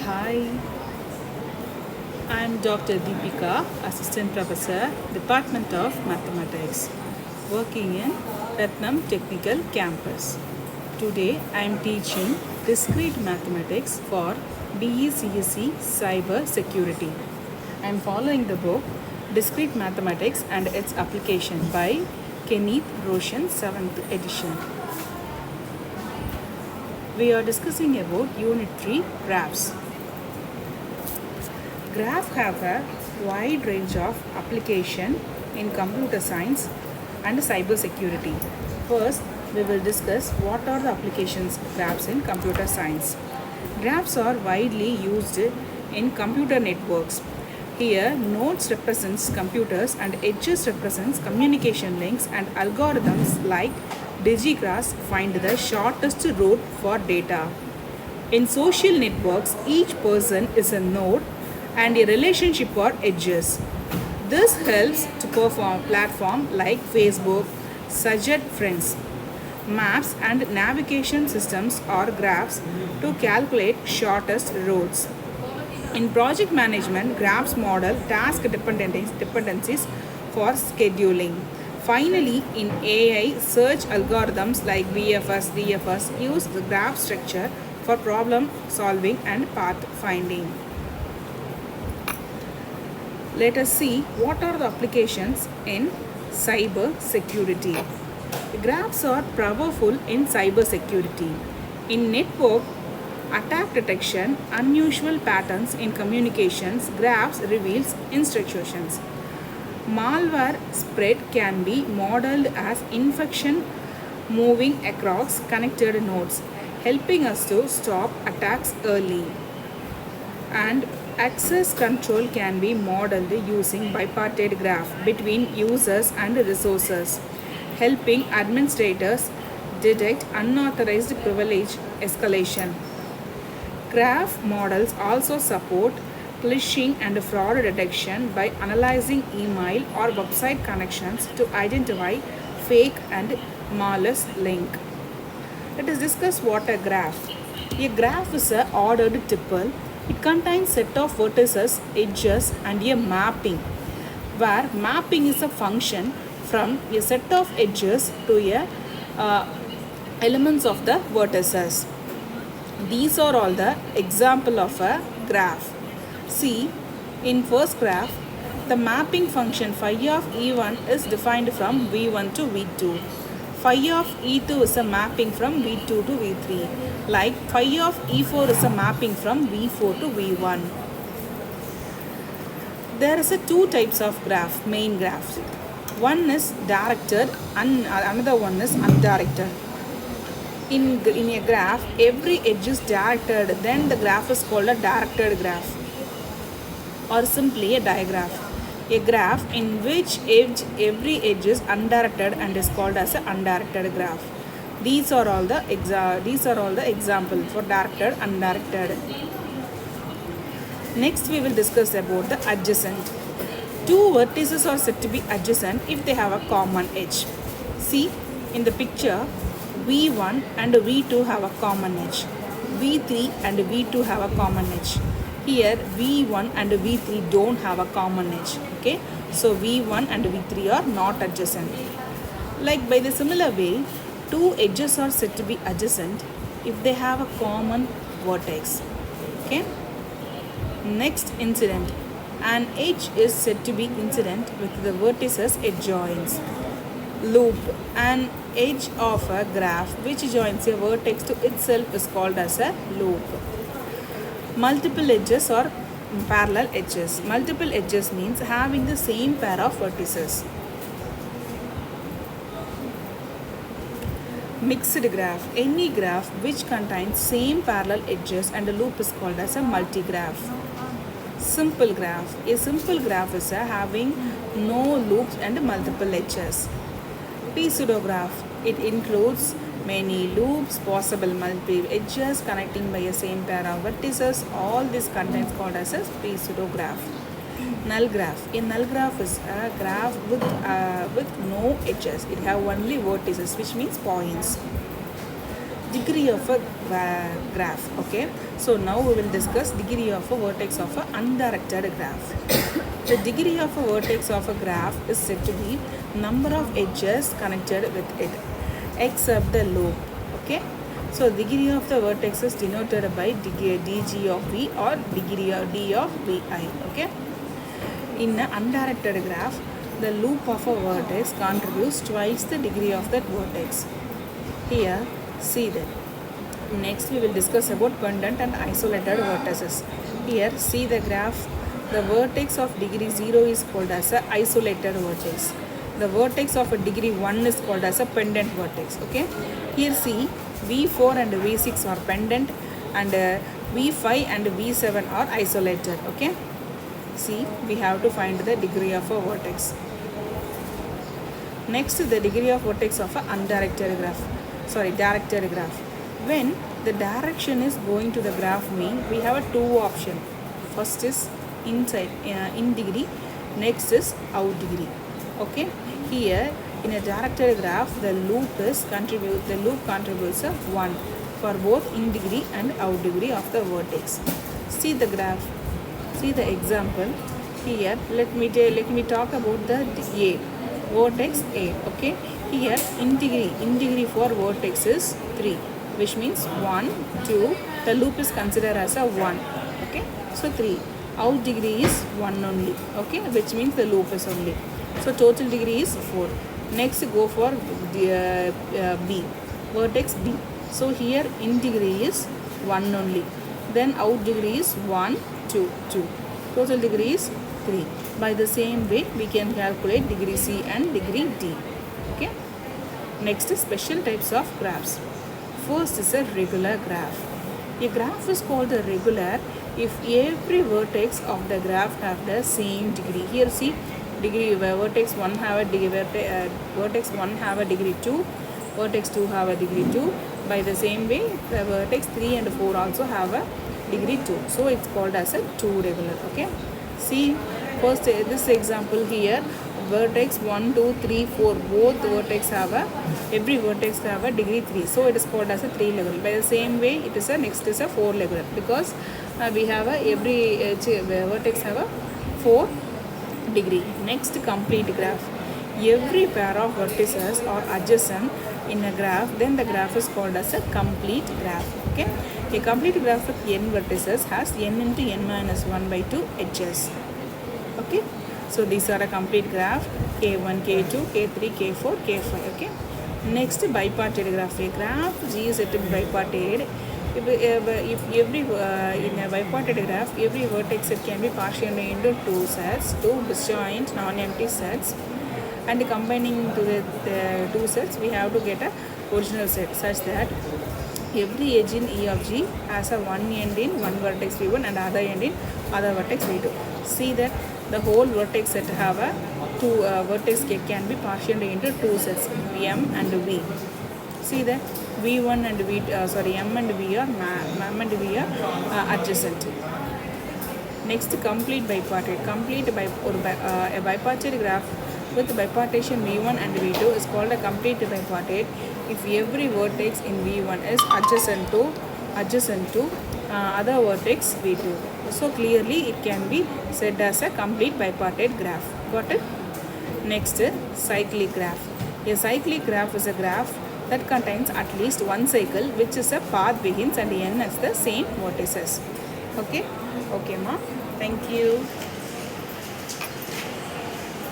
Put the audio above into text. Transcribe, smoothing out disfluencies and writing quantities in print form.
Hi, I'm Dr. Deepika, Assistant Professor, Department of Mathematics, working in Ratnam Technical Campus. Today I'm teaching discrete mathematics for BE Cyber Security. I'm following the book Discrete Mathematics and Its Application by Kenneth Roshan, 7th edition. We are discussing about Unit 3 graphs. Graphs have a wide range of application in computer science and cyber security. First, we will discuss what are the applications of graphs in computer science. Graphs are widely used in computer networks. Here, nodes represents computers and edges represents communication links, and algorithms like digigraphs find the shortest route for data. In social networks, each person is a node and a relationship or edges. This helps to perform platform like Facebook, suggest friends. Maps and navigation systems or graphs to calculate shortest routes. In project management, graphs model task dependencies for scheduling. Finally, in AI, search algorithms like BFS, DFS use the graph structure for problem solving and path finding. Let us see what are the applications in cyber security. Graphs are powerful in cyber security. In network attack detection, unusual patterns in communications, graphs reveals instructions. Malware spread can be modeled as infection moving across connected nodes, helping us to stop attacks early. And access control can be modeled using bipartite graph between users and resources, helping administrators detect unauthorized privilege escalation. Graph models also support phishing and fraud detection by analyzing email or website connections to identify fake and malicious link. Let us discuss what a graph. A graph is an ordered tuple. It contains set of vertices, edges, and a mapping, where mapping is a function from a set of edges to a elements of the vertices. These are all the example of a graph. See, in first graph, the mapping function phi of E1 is defined from V1 to V2. Phi of E2 is a mapping from V2 to V3. Like phi of E4 is a mapping from V4 to V1. There is a two types of graph, main graphs. One is directed and another one is undirected. In a graph, every edge is directed, then the graph is called a directed graph, or simply a digraph. A graph in which every edge is undirected and is called as an undirected graph. These are all the example for directed, undirected. Next, we will discuss about the adjacent. Two vertices are said to be adjacent if they have a common edge. See, in the picture, V1 and V2 have a common edge. V3 and V2 have a common edge. Here V1 and V3 don't have a common edge. Okay, so V1 and V3 are not adjacent. Like by the similar way, two edges are said to be adjacent if they have a common vertex. Okay. Next incident. An edge is said to be incident with the vertices it joins. Loop. An edge of a graph which joins a vertex to itself is called as a loop. Multiple edges or parallel edges. Multiple edges means having the same pair of vertices. Mixed graph. Any graph which contains same parallel edges and a loop is called as a multigraph. Simple graph. A simple graph is having no loops and multiple edges. Pseudograph. It includes many loops, possible multiple edges connecting by a same pair of vertices. All this contains called as a pseudograph. Null graph. A null graph is a graph with no edges. It have only vertices, which means points. degree of a graph. Okay, so now we will discuss degree of a vertex of a undirected graph. The degree of a vertex of a graph is said to be number of edges connected with it except the loop. Okay, so degree of the vertex is denoted by dg of v or degree of d of vi. Okay, in an undirected graph, the loop of a vertex contributes twice the degree of that vertex. Here, see that. Next, we will discuss about pendant and isolated vertices. Here, see the graph. The vertex of degree 0 is called as a isolated vertex. The vertex of a degree 1 is called as a pendant vertex. Okay. Here, see V4 and V6 are pendant, and V5 and V7 are isolated. Okay. See, we have to find the degree of a vertex. Next, the degree of vertex of a directed graph. When the direction is going to the graph mean, we have a two option. First is inside in degree, next is out degree. Okay, here in a directed graph, the loop contributes a 1 for both in degree and out degree of the vertex. See the graph, see the example. Here let me talk about the A, vertex A. Okay, here in degree for vertex is 3, which means 1, 2, the loop is considered as a 1. Okay, so 3. Out degree is 1 only. Okay, which means the loop is only. So total degree is 4. Next go for the B, vertex B. So here in degree is 1 only. Then out degree is 1, 2, 2. Total degree is 3. By the same way, we can calculate degree C and degree D. Okay. Next is special types of graphs. First is a regular graph. A graph is called a regular if every vertex of the graph have the same degree. Here see degree vertex 1 have a degree vertex 1 have a degree 2, vertex 2 have a degree 2. By the same way, the vertex 3 and 4 also have a degree 2. So it's called as a 2 regular. Okay. See first this example here, vertex 1, 2, 3, 4, both vertex have every vertex have a degree 3. So it is called as a 3 regular. By the same way, it is next is a 4 regular, because we have every vertex have a 4 degree. Next, complete graph. Every pair of vertices are adjacent in a graph, then the graph is called as a complete graph. Okay, a complete graph with n vertices has n into n minus 1 by 2 edges. Okay, so these are a complete graph: k1, k2, k3, k4, k5. Okay, next, bipartite graph. A graph G is said to be bipartite if every in a bipartite graph, every vertex set can be partitioned into two sets, two disjoint non-empty sets, and combining to the two sets, we have to get a original set such that every edge in E of G has a one end in one vertex V1 and other end in other vertex V2. See that the whole vertex set have a two vertex can be partitioned into two sets, M and V. See that V1 and V M and V are adjacent. Next, complete bipartite. A bipartite graph with bipartition V1 and V2 is called a complete bipartite if every vertex in V1 is adjacent to other vertex V2. So clearly it can be said as a complete bipartite graph. Got it? Next, cyclic graph. A cyclic graph is a graph that contains at least one cycle, which is a path begins and ends as the same vertices. Okay, ma. Thank you.